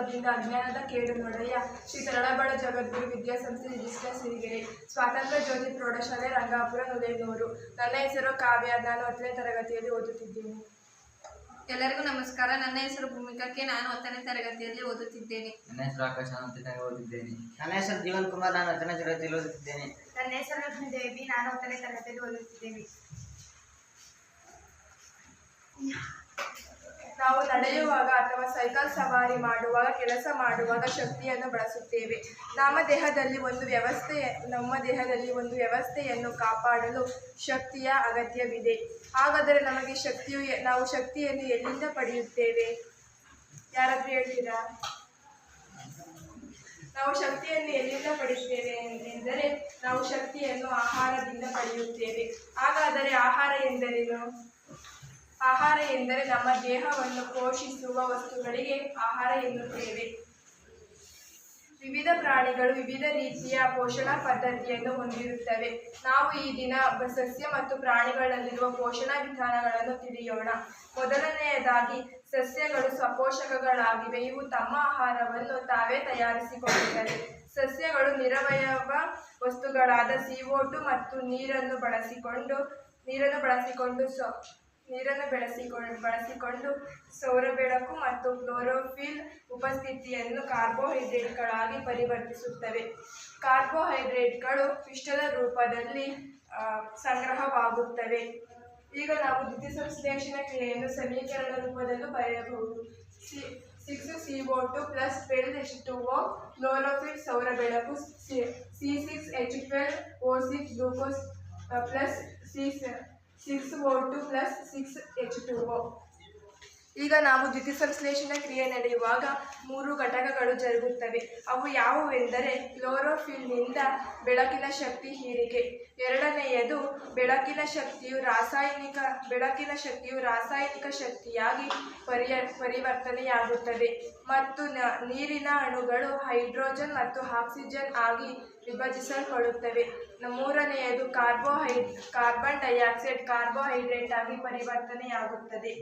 ಅನುಭವದಿಂದ ಅಜ್ಞಾನದ ಕೇಡು ನೋಡಯ್ಯ. ಶ್ರೀ ತರಳಬಾಳ ಜಗದ್ಗುರು ವಿದ್ಯಾಸಂಸ್ಥೆ ರಿಜಿಸ್ಟರ್ ಸಿರಿಗೆರೆ, ಸ್ವಾತಂತ್ರ್ಯ ಜ್ಯೋತಿ ಪ್ರೌಢಶಾಲೆ ರಂಗಾಪುರ ನುಲೇನೂರು. ನನ್ನ ಹೆಸರು ಕಾವ್ಯ. ನಾನು 10ನೇ ತರಗತಿಯಲ್ಲಿ ಓದುತ್ತಿದ್ದೇನೆ. ಎಲ್ಲರಿಗೂ ನಮಸ್ಕಾರ. ನನ್ನ ಹೆಸರು ಭೂಮಿಕಾ. ನಾನು 10ನೇ ತರಗತಿಯಲ್ಲಿ ಓದುತ್ತಿದ್ದೇನೆ. ನನ್ನ ಹೆಸರು ಆಕಾಶ. ನಾನು 10ನೇ ತರಗತಿ ಓದುತ್ತಿದ್ದೇನೆ. ನನ್ನ ಹೆಸರು ಜೀವನ್ ಕುಮಾರ್. ನಾನು 10ನೇ ತರಗತಿಯಲ್ಲಿ ಓದುತ್ತಿದ್ದೇನೆ. ನನ್ನ ಹೆಸರು ಲಕ್ಷ್ಮೀದೇವಿ. ನಾನು 10ನೇ ತರಗತಿಯಲ್ಲಿ ಓದುತ್ತಿದ್ದೇನೆ. ನಾವು ನಡೆಯುವಾಗ ಅಥವಾ ಸೈಕಲ್ ಸವಾರಿ ಮಾಡುವಾಗ, ಕೆಲಸ ಮಾಡುವಾಗ ಶಕ್ತಿಯನ್ನು ಬಳಸುತ್ತೇವೆ. ನಮ್ಮ ದೇಹದಲ್ಲಿ ಒಂದು ವ್ಯವಸ್ಥೆಯನ್ನು ಕಾಪಾಡಲು ಶಕ್ತಿಯ ಅಗತ್ಯವಿದೆ. ಹಾಗಾದರೆ ನಮಗೆ ನಾವು ಶಕ್ತಿಯನ್ನು ಎಲ್ಲಿಂದ ಪಡೆಯುತ್ತೇವೆ? ಯಾರಾದರೂ ಹೇಳ್ತೀರಾ? ನಾವು ಶಕ್ತಿಯನ್ನು ಎಲ್ಲಿಂದ ಪಡೆಯುತ್ತೇವೆ ಎಂದರೆ ನಾವು ಶಕ್ತಿಯನ್ನು ಆಹಾರದಿಂದ ಪಡೆಯುತ್ತೇವೆ. ಹಾಗಾದರೆ ಆಹಾರ ಎಂದರೇನು? ಆಹಾರ ಎಂದರೆ ನಮ್ಮ ದೇಹವನ್ನು ಪೋಷಿಸುವ ವಸ್ತುಗಳಿಗೆ ಆಹಾರ ಎನ್ನುತ್ತೇವೆ. ವಿವಿಧ ಪ್ರಾಣಿಗಳು ವಿವಿಧ ರೀತಿಯ ಪೋಷಣಾ ಪದ್ಧತಿಯನ್ನು ಹೊಂದಿರುತ್ತವೆ. ನಾವು ಈ ದಿನ ಸಸ್ಯ ಮತ್ತು ಪ್ರಾಣಿಗಳಲ್ಲಿರುವ ಪೋಷಣಾ ವಿಧಾನಗಳನ್ನು ತಿಳಿಯೋಣ. ಮೊದಲನೆಯದಾಗಿ, ಸಸ್ಯಗಳು ಸ್ವಪೋಷಕಗಳಾಗಿವೆ. ಇವು ತಮ್ಮ ಆಹಾರವನ್ನು ತಾವೇ ತಯಾರಿಸಿಕೊಳ್ಳುತ್ತವೆ. ಸಸ್ಯಗಳು ನಿರವಯವ ವಸ್ತುಗಳಾದ CO2 ಮತ್ತು ನೀರನ್ನು ಬಳಸಿಕೊಂಡು ಸೌರಬೆಳಕು ಮತ್ತು ಕ್ಲೋರೋಫಿಲ್ ಉಪಸ್ಥಿತಿಯನ್ನು ಕಾರ್ಬೋಹೈಡ್ರೇಟ್ಗಳಾಗಿ ಪರಿವರ್ತಿಸುತ್ತವೆ. ಕಾರ್ಬೋಹೈಡ್ರೇಟ್ಗಳು ಪಿಷ್ಟದ ರೂಪದಲ್ಲಿ ಸಂಗ್ರಹವಾಗುತ್ತವೆ. ಈಗ ನಾವು ದ್ಯುತಿಸಂಶ್ಲೇಷಣೆ ಕ್ರಿಯೆಯನ್ನು ಸಮೀಕರಣ ರೂಪದಲ್ಲೂ ಬರೆಯಬಹುದು. 6CO2 + 12H2O, chlorophyll ಸೌರಬೆಳಕು, C6H12O6 glucose +6O2 + 6H2O. ಈಗ ನಾವು ದ್ಯುತಿಸಂಶ್ಲೇಷಣೆ ಕ್ರಿಯೆ ನಡೆಯುವಾಗ 3 ಘಟಕಗಳು ಜರುಗುತ್ತವೆ. ಅವು ಯಾವುವೆಂದರೆ, ಕ್ಲೋರೋಫಿಲ್ನಿಂದ ಬೆಳಕಿನ ಶಕ್ತಿ ಹೀರಿಕೆ. ಎರಡನೆಯದು, ಬೆಳಕಿನ ಶಕ್ತಿಯು ರಾಸಾಯನಿಕ ಶಕ್ತಿಯಾಗಿ ಪರಿವರ್ತನೆಯಾಗುತ್ತದೆ ಮತ್ತು ನೀರಿನ ಅಣುಗಳು ಹೈಡ್ರೋಜನ್ ಮತ್ತು ಆಕ್ಸಿಜನ್ ಆಗಿ ವಿಭಜಿಸಲ್ಪಡುತ್ತವೆ. ಮೂರನೆಯದು, ಕಾರ್ಬನ್ ಡೈಆಕ್ಸೈಡ್ ಕಾರ್ಬೋಹೈಡ್ರೇಟ್ ಆಗಿ ಪರಿವರ್ತನೆಯಾಗುತ್ತದೆ.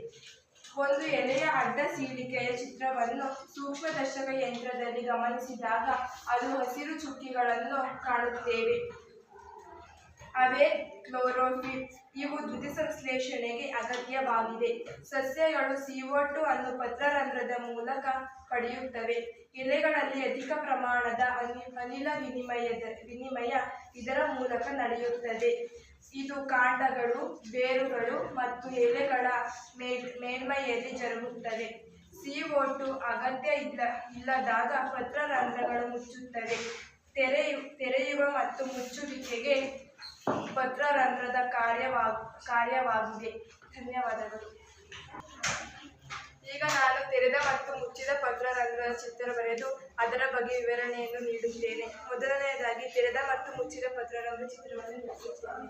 ಒಂದು ಎಲೆಯ ಅಡ್ಡ ಸೀಳಿಕೆಯ ಚಿತ್ರವನ್ನು ಸೂಕ್ಷ್ಮದರ್ಶಕ ಯಂತ್ರದಲ್ಲಿ ಗಮನಿಸಿದಾಗ ಅದು ಹಸಿರು ಚುಕ್ಕಿಗಳನ್ನು ಕಾಣುತ್ತೇವೆ. ಅವೇ ಕ್ಲೋರೋಫಿಲ್. ಇವು ದ್ಯುತಿಸಂಶ್ಲೇಷಣೆಗೆ ಅಗತ್ಯವಾಗಿದೆ. ಸಸ್ಯಗಳು CO2 ಅನ್ನು ಪತ್ರರಂಧ್ರದ ಮೂಲಕ ಪಡೆಯುತ್ತವೆ. ಎಲೆಗಳಲ್ಲಿ ಅಧಿಕ ಪ್ರಮಾಣದ ಅನಿಲ ವಿನಿಮಯ ಇದರ ಮೂಲಕ ನಡೆಯುತ್ತದೆ. ಇದು ಕಾಂಡಗಳು, ಬೇರುಗಳು ಮತ್ತು ಎಲೆಗಳ ಮೇಲ್ಮೈಯಲ್ಲಿ ಜರುಗುತ್ತದೆ. CO2 ಅಗತ್ಯ ಇಲ್ಲದಾಗ ಪತ್ರರಂಧ್ರಗಳು ಮುಚ್ಚುತ್ತವೆ. ತೆರೆಯುವ ಮತ್ತು ಮುಚ್ಚುವಿಕೆಗೆ ಪತ್ರರಂಧ್ರದ ಕಾರ್ಯವಾಗಿದೆ. ಧನ್ಯವಾದಗಳು. ಈಗ ನಾನು ತೆರೆದ ಮತ್ತು ಮುಚ್ಚಿದ ಪತ್ರರಂಧ್ರದ ಚಿತ್ರ ಬರೆದು ಅದರ ಬಗ್ಗೆ ವಿವರಣೆಯನ್ನು ನೀಡುತ್ತೇನೆ. ಮೊದಲನೆಯದಾಗಿ, ತೆರೆದ ಮತ್ತು ಮುಚ್ಚಿದ ಪತ್ರರಂಧ್ರ ಚಿತ್ರವನ್ನು ಬಿಡಿಸುತ್ತೇನೆ.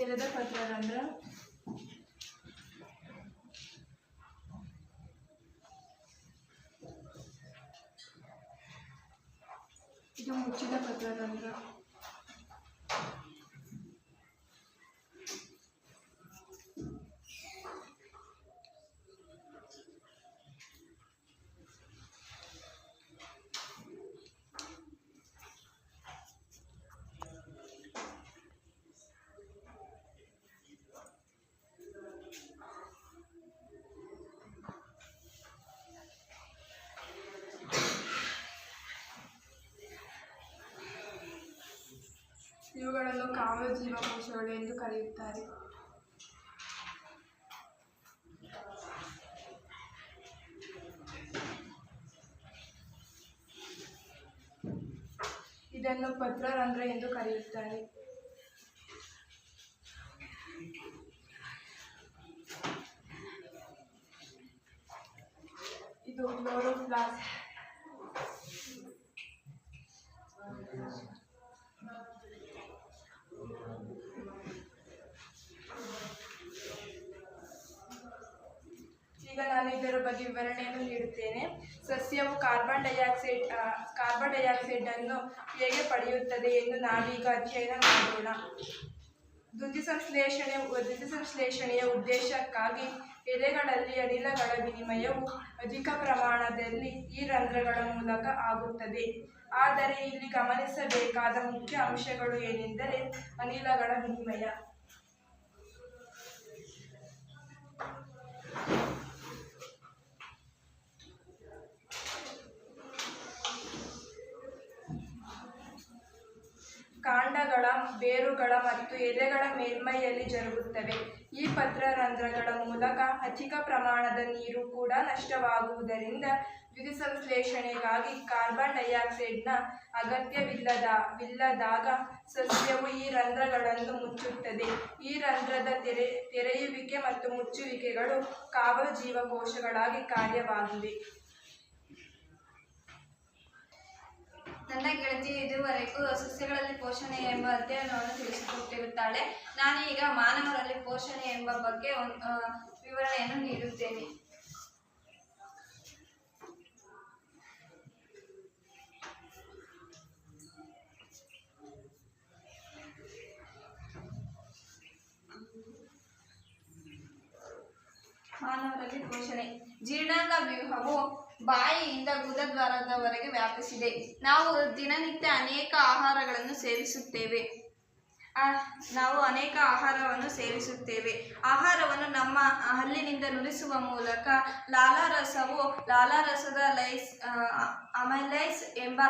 ತೆರೆದ ಪತ್ರರಂಧ್ರ, ಇದು ಮುಚ್ಚಿದ ಪತ್ರರಂಧ್ರ. ಇವುಗಳನ್ನು ಕಾವಲು ಜೀವಕೋಶಗಳು ಎಂದು ಕರೆಯುತ್ತಾರೆ. ಇದನ್ನು ಪತ್ರರಂಧ್ರ ಎಂದು ಕರೆಯುತ್ತಾರೆ. ಇದು ಕ್ಲೋರೋಪ್ಲಾಸ್ಟ್. ಈಗ ನಾನು ಇದರ ಬಗ್ಗೆ ವಿವರಣೆಯನ್ನು ನೀಡುತ್ತೇನೆ. ಸಸ್ಯವು ಕಾರ್ಬನ್ ಡೈಆಕ್ಸೈಡ್ ಅನ್ನು ಹೇಗೆ ಪಡೆಯುತ್ತದೆ ಎಂದು ನಾವೀಗ ಅಧ್ಯಯನ ಮಾಡೋಣ. ದ್ಯುತಿಸಂಶ್ಲೇಷಣೆಯ ಉದ್ದೇಶಕ್ಕಾಗಿ ಎಲೆಗಳಲ್ಲಿ ಅನಿಲಗಳ ವಿನಿಮಯವು ಅಧಿಕ ಪ್ರಮಾಣದಲ್ಲಿ ಈ ರಂಧ್ರಗಳ ಮೂಲಕ ಆಗುತ್ತದೆ. ಆದರೆ ಇಲ್ಲಿ ಗಮನಿಸಬೇಕಾದ ಮುಖ್ಯ ಅಂಶಗಳು ಏನೆಂದರೆ ಅನಿಲಗಳ ವಿನಿಮಯ. ಕಾಂಡಗಳ, ಬೇರುಗಳ ಮತ್ತು ಎಲೆಗಳ ಮೇಲ್ಮೈಯಲ್ಲಿ ಜರುಗುತ್ತವೆ. ಈ ಪತ್ರರಂಧ್ರಗಳ ಮೂಲಕ ಅಧಿಕ ಪ್ರಮಾಣದ ನೀರು ಕೂಡ ನಷ್ಟವಾಗುವುದರಿಂದ ದ್ಯುತಿಸಂಶ್ಲೇಷಣೆಗಾಗಿ ಕಾರ್ಬನ್ ಡೈಆಕ್ಸೈಡ್ನ ಅಗತ್ಯವಿಲ್ಲದಾಗ ಸಸ್ಯವು ಈ ರಂಧ್ರಗಳನ್ನು ಮುಚ್ಚುತ್ತದೆ. ಈ ರಂಧ್ರದ ತೆರೆಯುವಿಕೆ ಮತ್ತು ಮುಚ್ಚುವಿಕೆಗಳು ಕಾವಲು ಜೀವಕೋಶಗಳಾಗಿ ಕಾರ್ಯವಾಗಿವೆ. ನನ್ನ ಗೆಳತಿ ಇದುವರೆಗೂ ಸಸ್ಯಗಳಲ್ಲಿ ಪೋಷಣೆ ಎಂಬ ಅಧ್ಯಯನವನ್ನು ತಿಳಿಸಿಕೊಟ್ಟಿರುತ್ತಾಳೆ. ನಾನು ಈಗ ಮಾನವರಲ್ಲಿ ಪೋಷಣೆ ಎಂಬ ಬಗ್ಗೆ ವಿವರಣೆಯನ್ನು ನೀಡುತ್ತೇನೆ. ಮಾನವರಲ್ಲಿ ಪೋಷಣೆ. ಜೀರ್ಣಾಂಗ ವ್ಯೂಹವು ಬಾಯಿಯಿಂದ ಗುದದ್ವಾರದವರೆಗೆ ವ್ಯಾಪಿಸಿದೆ. ನಾವು ದಿನನಿತ್ಯ ಅನೇಕ ಆಹಾರವನ್ನು ಸೇವಿಸುತ್ತೇವೆ. ಆಹಾರವನ್ನು ನಮ್ಮ ಹಲ್ಲಿನಿಂದ ನುರಿಸುವ ಮೂಲಕ ಲಾಲಾರಸದ ಅಮೈಲೇಸ್ ಎಂಬ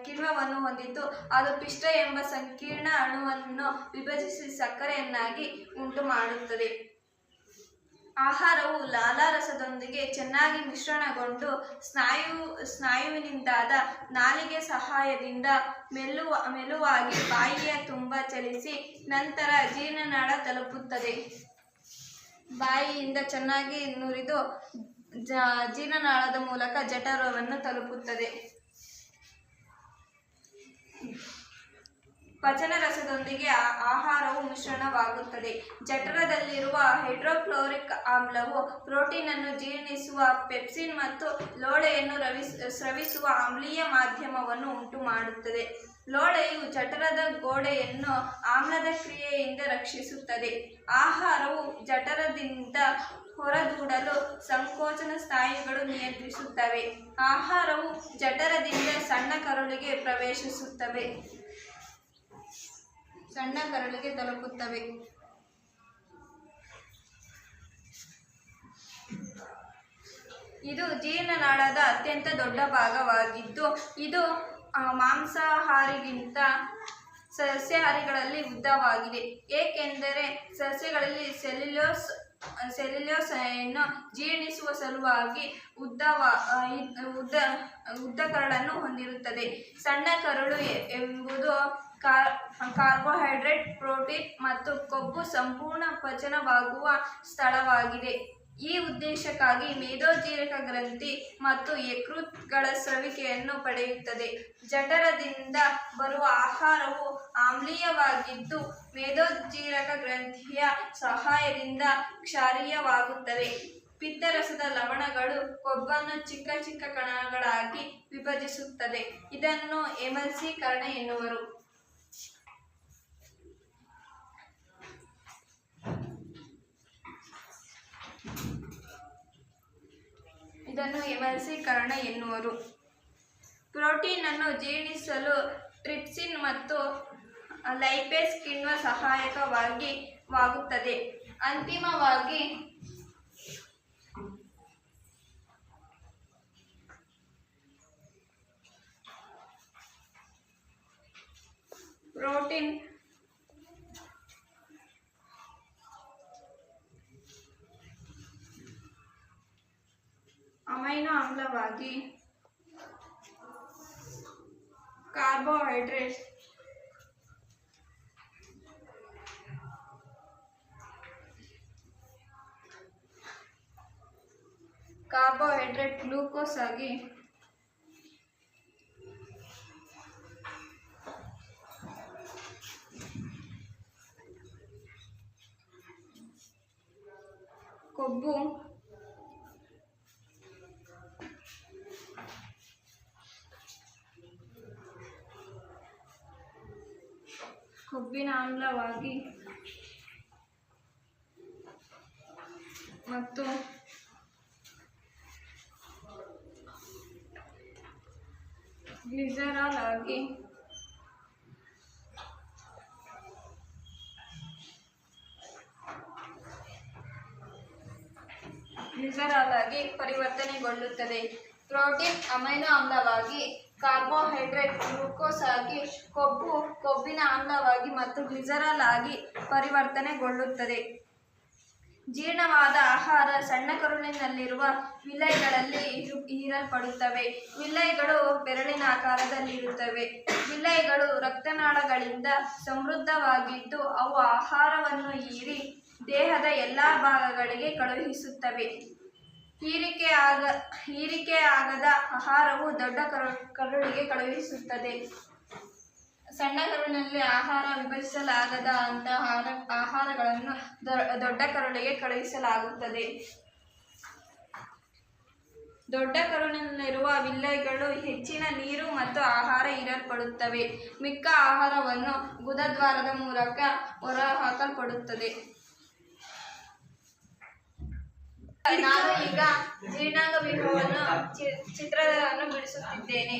ಕಿಣ್ವವನ್ನು ಹೊಂದಿದ್ದು ಅದು ಪಿಷ್ಟ ಎಂಬ ಸಂಕೀರ್ಣ ಅಣುವನ್ನು ವಿಭಜಿಸಿ ಸಕ್ಕರೆಯನ್ನಾಗಿ ಉಂಟು ಮಾಡುತ್ತದೆ. ಆಹಾರವು ಲಾಲಾರಸದೊಂದಿಗೆ ಚೆನ್ನಾಗಿ ಮಿಶ್ರಣಗೊಂಡು ಸ್ನಾಯುವಿನಿಂದಾದ ನಾಲಿಗೆ ಸಹಾಯದಿಂದ ಮೆಲುವಾಗಿ ಬಾಯಿಯ ತುಂಬ ಚಲಿಸಿ ನಂತರ ಜೀರ್ಣನಾಳ ತಲುಪುತ್ತದೆ. ಬಾಯಿಯಿಂದ ಚೆನ್ನಾಗಿ ನುರಿದು ಜೀರ್ಣನಾಳದ ಮೂಲಕ ಜಠರವನ್ನು ತಲುಪುತ್ತದೆ. ಪಚನ ರಸದೊಂದಿಗೆ ಆಹಾರವು ಮಿಶ್ರಣವಾಗುತ್ತದೆ. ಜಠರದಲ್ಲಿರುವ ಹೈಡ್ರೋಕ್ಲೋರಿಕ್ ಆಮ್ಲವು ಪ್ರೋಟೀನನ್ನು ಜೀರ್ಣಿಸುವ ಪೆಪ್ಸಿನ್ ಮತ್ತು ಲೋಳೆಯನ್ನು ಸ್ರವಿಸುವ ಆಮ್ಲೀಯ ಮಾಧ್ಯಮವನ್ನು ಉಂಟುಮಾಡುತ್ತದೆ. ಲೋಳೆಯು ಜಠರದ ಗೋಡೆಯನ್ನು ಆಮ್ಲದ ಕ್ರಿಯೆಯಿಂದ ರಕ್ಷಿಸುತ್ತದೆ. ಆಹಾರವು ಜಠರದಿಂದ ಹೊರದೂಡಲು ಸಂಕೋಚನ ಸ್ನಾಯುಗಳು ನಿಯಂತ್ರಿಸುತ್ತವೆ. ಆಹಾರವು ಜಠರದಿಂದ ಸಣ್ಣ ಕರುಳಿಗೆ ತಲುಪುತ್ತವೆ. ಇದು ಜೀರ್ಣನಾಳದ ಅತ್ಯಂತ ದೊಡ್ಡ ಭಾಗವಾಗಿದ್ದು ಇದು ಮಾಂಸಾಹಾರಿಗಿಂತ ಸಸ್ಯಾಹಾರಿಗಳಲ್ಲಿ ಉದ್ದವಾಗಿದೆ. ಏಕೆಂದರೆ ಸಸ್ಯಗಳಲ್ಲಿ ಸೆಲ್ಯುಲೋಸನ್ನು ಜೀರ್ಣಿಸುವ ಸಲುವಾಗಿ ಉದ್ದ ಕರಳನ್ನು ಹೊಂದಿರುತ್ತದೆ. ಸಣ್ಣ ಕರುಳು ಎಂಬುದು ಕಾರ್ಬೋಹೈಡ್ರೇಟ್, ಪ್ರೋಟೀನ್ ಮತ್ತು ಕೊಬ್ಬು ಸಂಪೂರ್ಣ ಪಚನವಾಗುವ ಸ್ಥಳವಾಗಿದೆ. ಈ ಉದ್ದೇಶಕ್ಕಾಗಿ ಮೇದೋಜೀರಕ ಗ್ರಂಥಿ ಮತ್ತು ಯಕೃತ್ಗಳ ಸ್ರವಿಕೆಯನ್ನು ಪಡೆಯುತ್ತದೆ. ಜಠರದಿಂದ ಬರುವ ಆಹಾರವು ಆಮ್ಲೀಯವಾಗಿದ್ದು ಮೇದೋಜ್ಜೀರಕ ಗ್ರಂಥಿಯ ಸಹಾಯದಿಂದ ಕ್ಷಾರೀಯವಾಗುತ್ತವೆ. ಪಿತ್ತರಸದ ಲವಣಗಳು ಕೊಬ್ಬನ್ನು ಚಿಕ್ಕ ಚಿಕ್ಕ ಕಣಗಳಾಗಿ ವಿಭಜಿಸುತ್ತದೆ. ಇದನ್ನು ಎಮಲ್ಸೀಕರಣ ಎನ್ನುವರು. ಪ್ರೋಟೀನ್ ಅನ್ನು ಜೀರ್ಣಿಸಲು ಟ್ರಿಪ್ಸಿನ್ ಮತ್ತು ಲೈಪೇಸ್ ಕಿಣ್ವ ಸಹಾಯಕವಾಗುತ್ತದೆ. ಅಂತಿಮವಾಗಿ ಪ್ರೋಟೀನ್ ಅಮೈನೋ ಆಮ್ಲವಾಗಿ ಕಾರ್ಬೋಹೈಡ್ರೇಟ್ ಗ್ಲೂಕೋಸ್ ಆಗಿ ಕೊಬ್ಬಿನ ಆಮ್ಲವಾಗಿ ಮತ್ತು ಗ್ಲಿಸರಾಲ್ ಆಗಿ ಪರಿವರ್ತನೆಗೊಳ್ಳುತ್ತದೆ. ಪ್ರೋಟೀನ್ ಅಮೈನೋ ಆಮ್ಲವಾಗಿ, ಕಾರ್ಬೋಹೈಡ್ರೇಟ್ ಗ್ಲೂಕೋಸ್ ಆಗಿ, ಕೊಬ್ಬಿನ ಆಮ್ಲವಾಗಿ ಮತ್ತು ಗ್ಲಿಸರಾಲ್ ಆಗಿ ಪರಿವರ್ತನೆಗೊಳ್ಳುತ್ತದೆ. ಜೀರ್ಣವಾದ ಆಹಾರ ಸಣ್ಣ ಕರುಳಿನಲ್ಲಿರುವ ವಿಲೈಗಳಲ್ಲಿ ಹೀರಲ್ಪಡುತ್ತವೆ. ವಿಲೈಗಳು ಬೆರಳಿನ ಆಕಾರದಲ್ಲಿರುತ್ತವೆ. ವಿಲೈಗಳು ರಕ್ತನಾಳಗಳಿಂದ ಸಮೃದ್ಧವಾಗಿದ್ದು ಅವು ಆಹಾರವನ್ನು ಹೀರಿ ದೇಹದ ಎಲ್ಲ ಭಾಗಗಳಿಗೆ ಕಳುಹಿಸುತ್ತವೆ. ಹೀರಿಕೆಯಾಗದ ಆಹಾರವು ದೊಡ್ಡ ಕರುಳಿಗೆ ಕಳುಹಿಸುತ್ತದೆ. ಸಣ್ಣ ಕರುಳಿನಲ್ಲಿ ಆಹಾರ ವಿಭಜಿಸಲಾಗದ ಅಂತಹ ಆಹಾರಗಳನ್ನು ದೊಡ್ಡ ಕರುಳಿಗೆ ಕಳುಹಿಸಲಾಗುತ್ತದೆ. ದೊಡ್ಡ ಕರುಳಿನಲ್ಲಿರುವ ವಿಲೈಗಳು ಹೆಚ್ಚಿನ ನೀರು ಮತ್ತು ಆಹಾರ ಹೀರಲ್ಪಡುತ್ತವೆ. ಮಿಕ್ಕ ಆಹಾರವನ್ನು ಗುದದ್ವಾರದ ಮೂಲಕ ಹೊರಹಾಕಲ್ಪಡುತ್ತದೆ. ನಾನು ಈಗ ಜೀರ್ಣಾಂಗ ವ್ಯೂಹವನ್ನು ಚಿತ್ರವನ್ನು ಬಿಡಿಸುತ್ತಿದ್ದೇನೆ.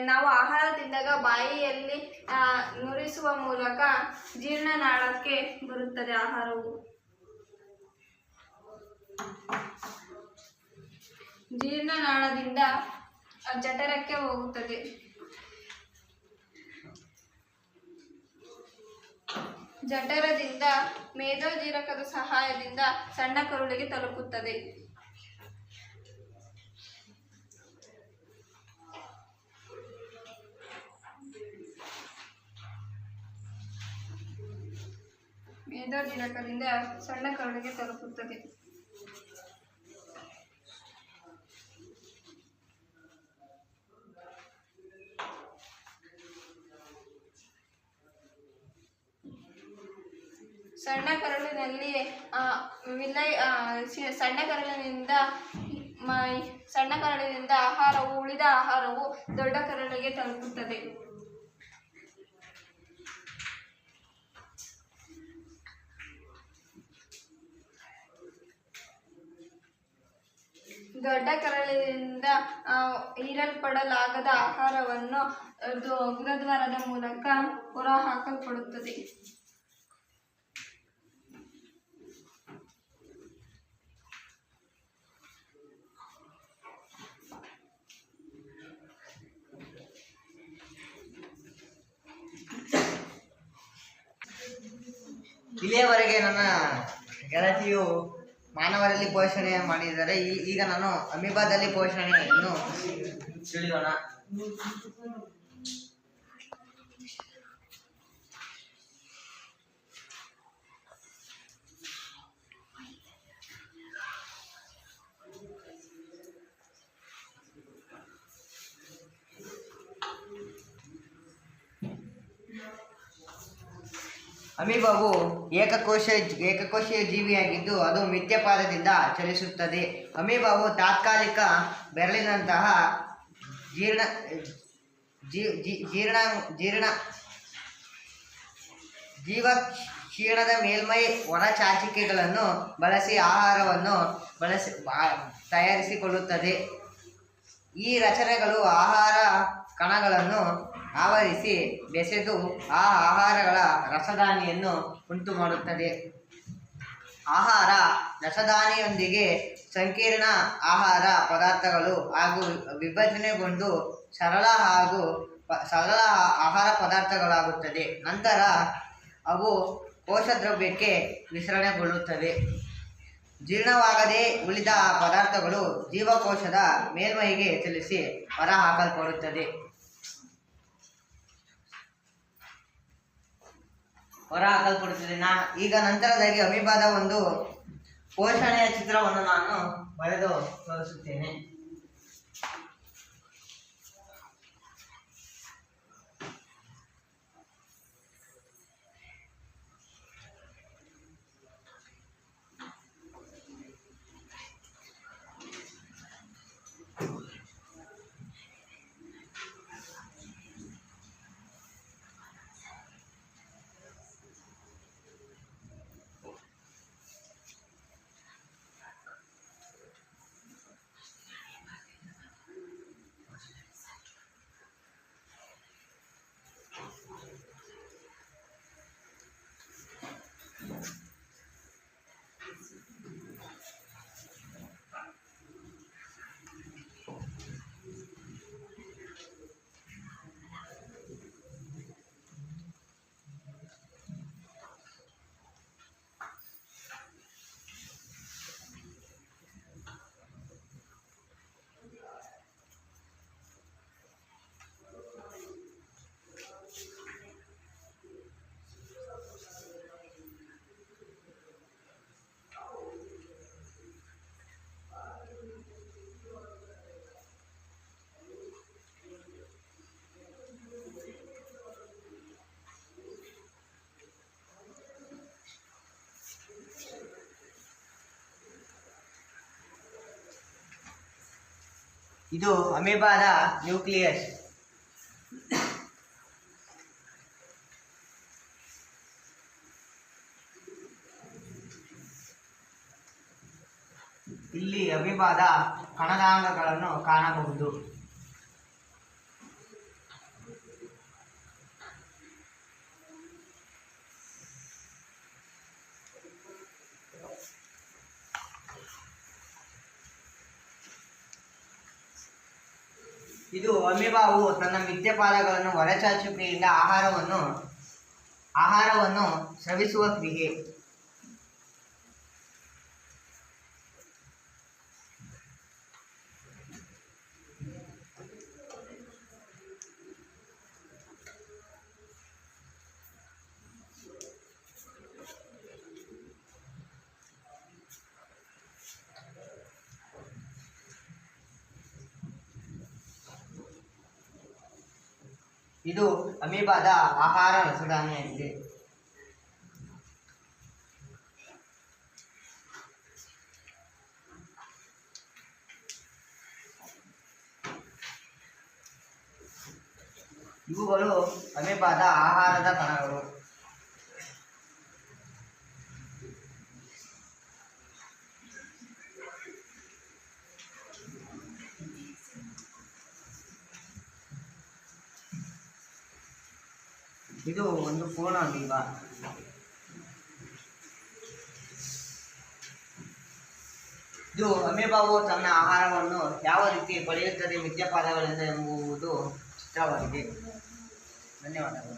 ನಾವು ಆಹಾರ ತಿಂದಾಗ ಬಾಯಿಯಲ್ಲಿ ನುರಿಸುವ ಮೂಲಕ ಜೀರ್ಣನಾಳಕ್ಕೆ ಬರುತ್ತದೆ ಆಹಾರವು. ಜೀರ್ಣನಾಳದಿಂದ ಜಠರಕ್ಕೆ ಹೋಗುತ್ತದೆ. ಜಠರದಿಂದ ಮೇದೋಜೀರಕದ ಸಹಾಯದಿಂದ ಸಣ್ಣ ಕರುಳಿಗೆ ತಲುಪುತ್ತದೆ. ಮೇದೋಜೀರಕದಿಂದ ಸಣ್ಣ ಕರುಳಿಗೆ ತಲುಪುತ್ತದೆ. ಸಣ್ಣ ಕರುಳಿನಲ್ಲಿ ಸಣ್ಣ ಕರುಳಿನಿಂದ ಉಳಿದ ಆಹಾರವು ದೊಡ್ಡ ಕರುಳಿಗೆ ತಲುಪುತ್ತದೆ. ದೊಡ್ಡ ಕರುಳಿನಿಂದ ಹೀರಲ್ಪಡಲಾಗದ ಆಹಾರವನ್ನು ಗುದದ್ವಾರದ ಮೂಲಕ ಹೊರಹಾಕಲ್ಪಡುತ್ತದೆ. ಇಲ್ಲಿಯವರೆಗೆ ನನ್ನ ಗೆಳತಿಯು ಮಾನವರಲ್ಲಿ ಪೋಷಣೆ ಮಾಡಿದರೆ, ಈಗ ನಾನು ಅಮೀಬಾದಲ್ಲಿ ಪೋಷಣೆಯನ್ನು ತಿಳಿಯೋಣ. ಅಮೀಬಾವು ಏಕಕೋಶೀಯ ಜೀವಿಯಾಗಿದ್ದು ಅದು ಮಿಥ್ಯಪಾದದಿಂದ ಚಲಿಸುತ್ತದೆ. ಅಮೀಬಾವು ತಾತ್ಕಾಲಿಕ ಬೆರಳಿನಂತಹ ಜೀವಕ್ಷೀಣದ ಮೇಲ್ಮೈ ಹೊರಚಾಚಿಕೆಗಳನ್ನು ಬಳಸಿ ಆಹಾರವನ್ನು ತಯಾರಿಸಿಕೊಳ್ಳುತ್ತದೆ. ಈ ರಚನೆಗಳು ಆಹಾರ ಕಣಗಳನ್ನು ಆವರಿಸಿ ಬೆಸೆದು ಆ ಆಹಾರಗಳ ರಸದಾನಿಯನ್ನು ಉಂಟು ಮಾಡುತ್ತದೆ. ಆಹಾರ ರಸದಾನಿಯೊಂದಿಗೆ ಸಂಕೀರ್ಣ ಆಹಾರ ಪದಾರ್ಥಗಳು ಹಾಗೂ ವಿಭಜನೆಗೊಂಡು ಸರಳ ಆಹಾರ ಪದಾರ್ಥಗಳಾಗುತ್ತದೆ. ನಂತರ ಅವು ಕೋಶದ್ರವ್ಯಕ್ಕೆ ವಿಸರಣೆಗೊಳ್ಳುತ್ತವೆ. ಜೀರ್ಣವಾಗದೆ ಉಳಿದ ಪದಾರ್ಥಗಳು ಜೀವಕೋಶದ ಮೇಲ್ಮೈಗೆ ಚಲಿಸಿ ಹೊರಹಾಕಲ್ಪಡುತ್ತದೆ. ಈಗ ನಂತರದಾಗಿ ಅಮೀಬಾದ ಒಂದು ಪೋಷಣೆಯ ಚಿತ್ರವನ್ನು ನಾನು ಬರೆದು ತೋರಿಸುತ್ತೇನೆ. ಇದು ಅಮೀಬಾದ ನ್ಯೂಕ್ಲಿಯಸ್. ಇಲ್ಲಿ ಅಮೀಬಾದ ಕಣದಾಂಗಗಳನ್ನು ಕಾಣಬಹುದು. ಇದು ಅಮೀಬಾವು ತನ್ನ ಮಿಥ್ಯಪಾದಗಳನ್ನು ಹೊರಚಾಚು ಕ್ರಿಯೆಯಿಂದ ಆಹಾರವನ್ನು ಸ್ರವಿಸುವ ಕ್ರಿಯೆ. ಇದು ಅಮೀಬಾದ ಆಹಾರ ರಸದಾನಿಯಾಗಿದೆ. ಇವುಗಳು ಅಮೀಬಾದ ಆಹಾರದ ಕಣಗಳು. ಇದು ಒಂದು ಪೂರ್ಣ ಅಮೀಬಾ. ಇದು ಅಮೀಬಾವು ತನ್ನ ಆಹಾರವನ್ನು ಯಾವ ರೀತಿ ಪಡೆಯುತ್ತದೆ ಮಿಥ್ಯಪಾದಗಳಿಂದ ಎಂಬುದು ಚಿತ್ರವಾಗಿದೆ. ಧನ್ಯವಾದಗಳು.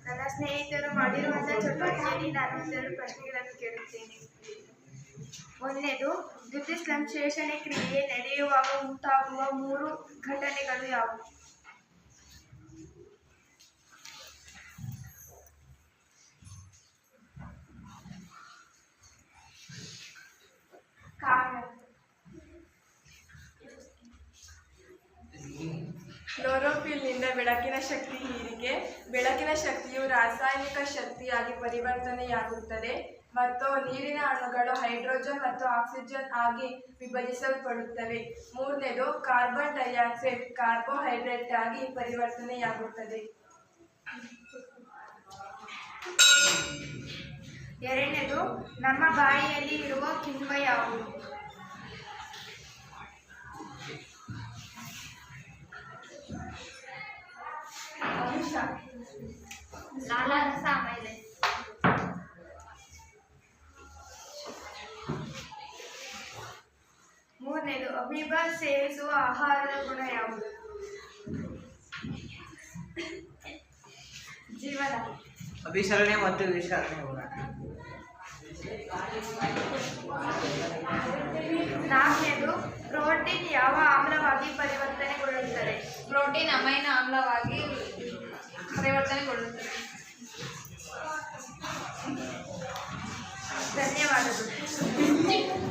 ನನ್ನ ಸ್ನೇಹಿತರು ಮಾಡಿರುವಂತಹ ಚಟುವಟಿಕೆಯಲ್ಲಿ ನಾನು 2 ಪ್ರಶ್ನೆಗಳನ್ನು ಕೇಳುತ್ತೇನೆ. ಒಂದನೇದು, ದ್ಯುತಿ ಸಂಶ್ಲೇಷಣೆ ಕ್ರಿಯೆ ನಡೆಯುವಾಗ ಉಂಟಾಗುವ 3 ಘಟನೆಗಳು ಯಾವುವು? ಕ್ಲೋರೋಫಿಲ್ನಿಂದ ಬೆಳಕಿನ ಶಕ್ತಿ ಹೀರಿಕೆ. ಬೆಳಕಿನ ಶಕ್ತಿಯು ರಾಸಾಯನಿಕ ಶಕ್ತಿಯಾಗಿ ಪರಿವರ್ತನೆಯಾಗುತ್ತದೆ ಮತ್ತು ನೀರಿನ ಅಣುಗಳು ಹೈಡ್ರೋಜನ್ ಮತ್ತು ಆಕ್ಸಿಜನ್ ಆಗಿ ವಿಭಜಿಸಲ್ಪಡುತ್ತವೆ. ಮೂರನೇದು, ಕಾರ್ಬನ್ ಡೈಆಕ್ಸೈಡ್ ಕಾರ್ಬೋಹೈಡ್ರೇಟ್ ಆಗಿ ಪರಿವರ್ತನೆಯಾಗುತ್ತದೆ. ಎರಡನೇದು, ನಮ್ಮ ಬಾಯಿಯಲ್ಲಿ ಇರುವ ಕಿಣ್ವ ಯಾವುದು? ಲಾಲಾರಸ. ಆಮೇಲೆ ಮೂರನೇದು, ಅಮೀಬಾ ಸೇವಿಸುವ ಆಹಾರದ ಗುಣ ಯಾವುದು? ಜೀವನ. ಅಭಿಸರಣೆ ಮತ್ತು ವಿಸರಣೆ ಗುಣ. ನಾಲ್ಕನೇದು, ಪ್ರೋಟೀನ್ ಯಾವ ಆಮ್ಲವಾಗಿ ಪರಿವರ್ತನೆಗೊಳ್ಳುತ್ತದೆ? ಪ್ರೋಟೀನ್ ಅಮೈನೋ ಆಮ್ಲವಾಗಿ ಪರಿವರ್ತನೆಗೊಳ್ಳುತ್ತದೆ. ಧನ್ಯವಾದಗಳು.